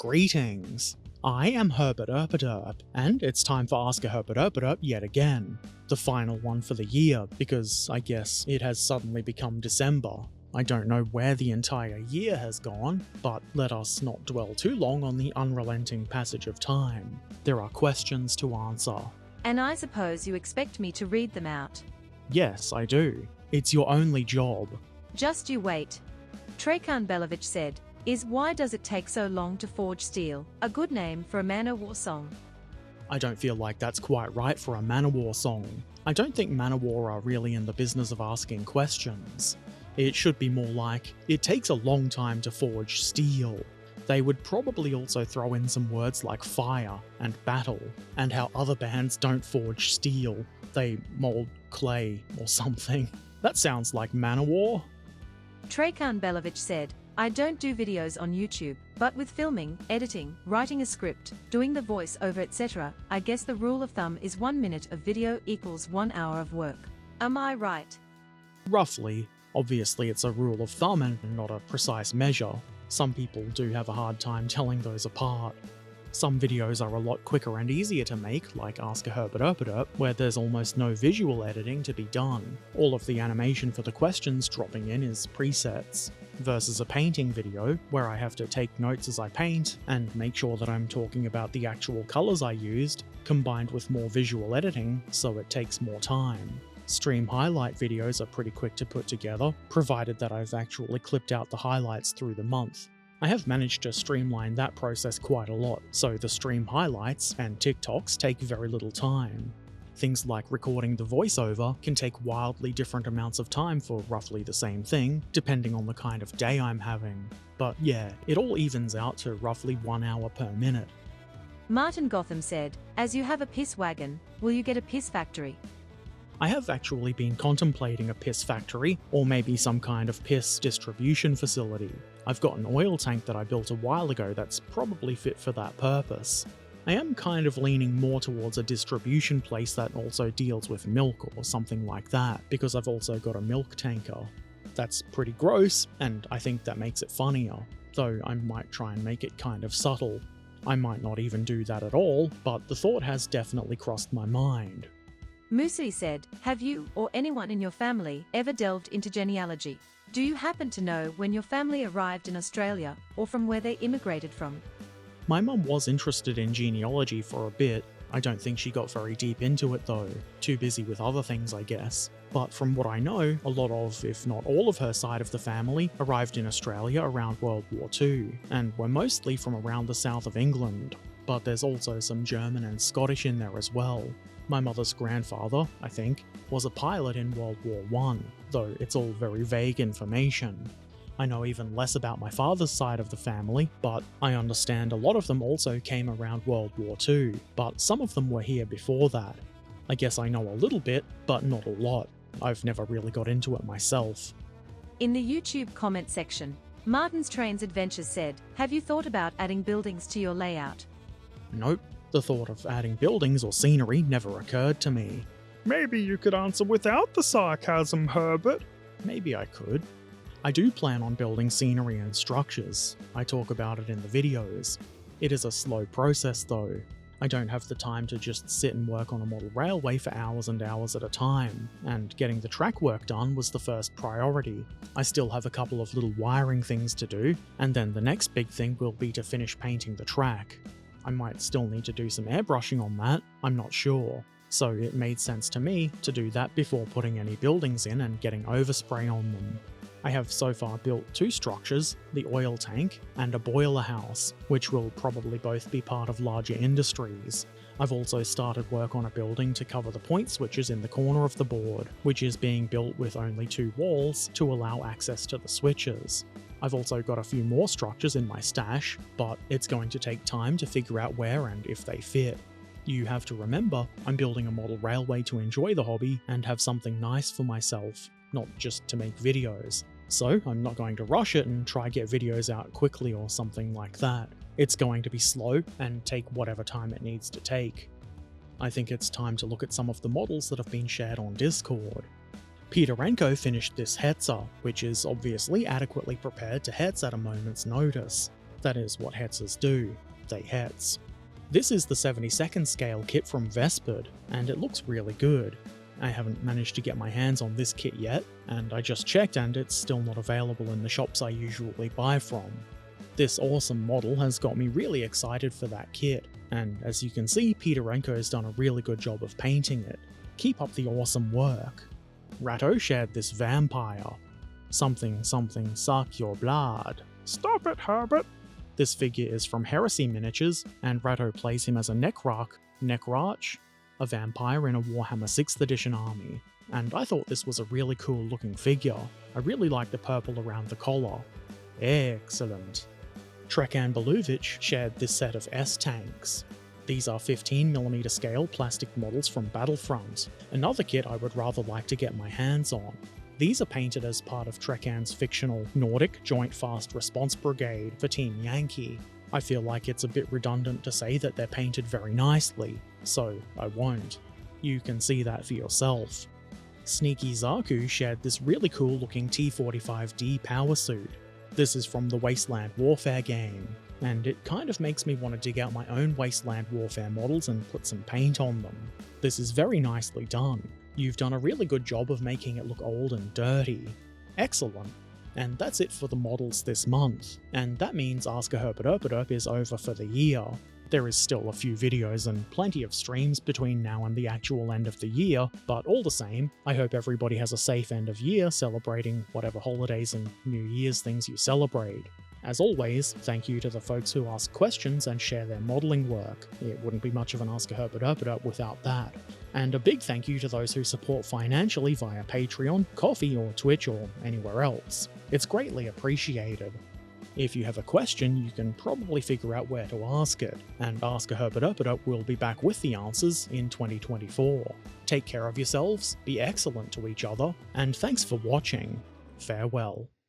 Greetings! I am Herbert Erpaderp, and it's time for Ask a Herbert Erpaderp yet again. The final one for the year, because I guess it has suddenly become December. I don't know where the entire year has gone, but let us not dwell too long on the unrelenting passage of time. There are questions to answer. And I suppose you expect me to read them out. Yes, I do. It's your only job. Just you wait. Trakhan Belovich said, why does it take so long to forge steel? A good name for a man-o'-war song. I don't feel like that's quite right for a man-o'-war song. I don't think man-o'-war are really in the business of asking questions. It should be more like, it takes a long time to forge steel. They would probably also throw in some words like fire and battle, and how other bands don't forge steel, they mold clay or something. That sounds like man-o'-war. Trakhan Belovich said, I don't do videos on YouTube, but with filming, editing, writing a script, doing the voice-over etc., I guess the rule of thumb is 1 minute of video equals 1 hour of work. Am I right? Roughly. Obviously it's a rule of thumb and not a precise measure. Some people do have a hard time telling those apart. Some videos are a lot quicker and easier to make, like Ask a Herbert Erpaderp, where there's almost no visual editing to be done. All of the animation for the questions dropping in is presets, versus a painting video, where I have to take notes as I paint, and make sure that I'm talking about the actual colours I used, combined with more visual editing, so it takes more time. Stream highlight videos are pretty quick to put together, provided that I've actually clipped out the highlights through the month. I have managed to streamline that process quite a lot, so the stream highlights and TikToks take very little time. Things like recording the voiceover can take wildly different amounts of time for roughly the same thing, depending on the kind of day I'm having. But yeah, it all evens out to roughly 1 hour per minute. Martin Gotham said, as you have a piss wagon, will you get a piss factory? I have actually been contemplating a piss factory, or maybe some kind of piss distribution facility. I've got an oil tank that I built a while ago that's probably fit for that purpose. I am kind of leaning more towards a distribution place that also deals with milk or something like that, because I've also got a milk tanker. That's pretty gross, and I think that makes it funnier, though I might try and make it kind of subtle. I might not even do that at all, but the thought has definitely crossed my mind. Musi said, have you, or anyone in your family, ever delved into genealogy? Do you happen to know when your family arrived in Australia, or from where they immigrated from? My mum was interested in genealogy for a bit. I don't think she got very deep into it though, too busy with other things I guess. But from what I know, a lot of, if not all of her side of the family arrived in Australia around World War II, and were mostly from around the south of England. But there's also some German and Scottish in there as well. My mother's grandfather, I think, was a pilot in World War I, though it's all very vague information. I know even less about my father's side of the family, but I understand a lot of them also came around World War II, but some of them were here before that. I guess I know a little bit, but not a lot. I've never really got into it myself. In the YouTube comment section, Martin's Trains Adventures said, have you thought about adding buildings to your layout? Nope. The thought of adding buildings or scenery never occurred to me. Maybe you could answer without the sarcasm, Herbert. Maybe I could. I do plan on building scenery and structures. I talk about it in the videos. It is a slow process though. I don't have the time to just sit and work on a model railway for hours and hours at a time, and getting the track work done was the first priority. I still have a couple of little wiring things to do, and then the next big thing will be to finish painting the track. I might still need to do some airbrushing on that, I'm not sure. So it made sense to me to do that before putting any buildings in and getting overspray on them. I have so far built 2 structures, the oil tank and a boiler house, which will probably both be part of larger industries. I've also started work on a building to cover the point switches in the corner of the board, which is being built with only 2 walls to allow access to the switches. I've also got a few more structures in my stash, but it's going to take time to figure out where and if they fit. You have to remember, I'm building a model railway to enjoy the hobby and have something nice for myself, not just to make videos. So I'm not going to rush it and try get videos out quickly or something like that. It's going to be slow and take whatever time it needs to take. I think it's time to look at some of the models that have been shared on Discord. Peterenko finished this Hetzer, which is obviously adequately prepared to Hetz at a moment's notice. That is what hetzers do. They hetz. This is the 72nd scale kit from Vespid, and it looks really good. I haven't managed to get my hands on this kit yet, and I just checked and it's still not available in the shops I usually buy from. This awesome model has got me really excited for that kit, and as you can see, Peterenko's done a really good job of painting it. Keep up the awesome work. Ratto shared this vampire. Something something suck your blood. Stop it, Herbert. This figure is from Heresy Miniatures, and Ratto plays him as a Necrarch, a vampire in a Warhammer 6th edition army, and I thought this was a really cool looking figure. I really like the purple around the collar. Excellent. Trekan Belovic shared this set of S-Tanks. These are 15mm scale plastic models from Battlefront, another kit I would rather like to get my hands on. These are painted as part of Trekan's fictional Nordic Joint Fast Response Brigade for Team Yankee. I feel like it's a bit redundant to say that they're painted very nicely, so I won't. You can see that for yourself. Sneaky Zaku shared this really cool looking T-45D power suit. This is from the Wasteland Warfare game, and it kind of makes me want to dig out my own Wasteland Warfare models and put some paint on them. This is very nicely done. You've done a really good job of making it look old and dirty. Excellent. And that's it for the models this month, and that means Ask A Herbert Erpaderp is over for the year. There is still a few videos and plenty of streams between now and the actual end of the year, but all the same, I hope everybody has a safe end of year celebrating whatever holidays and New Year's things you celebrate. As always, thank you to the folks who ask questions and share their modelling work. It wouldn't be much of an Ask A Herbert Erpaderp without that. And a big thank you to those who support financially via Patreon, Ko-fi or Twitch or anywhere else. It's greatly appreciated. If you have a question, you can probably figure out where to ask it, and Ask A Herbert Erpaderp will be back with the answers in 2024. Take care of yourselves, be excellent to each other, and thanks for watching. Farewell.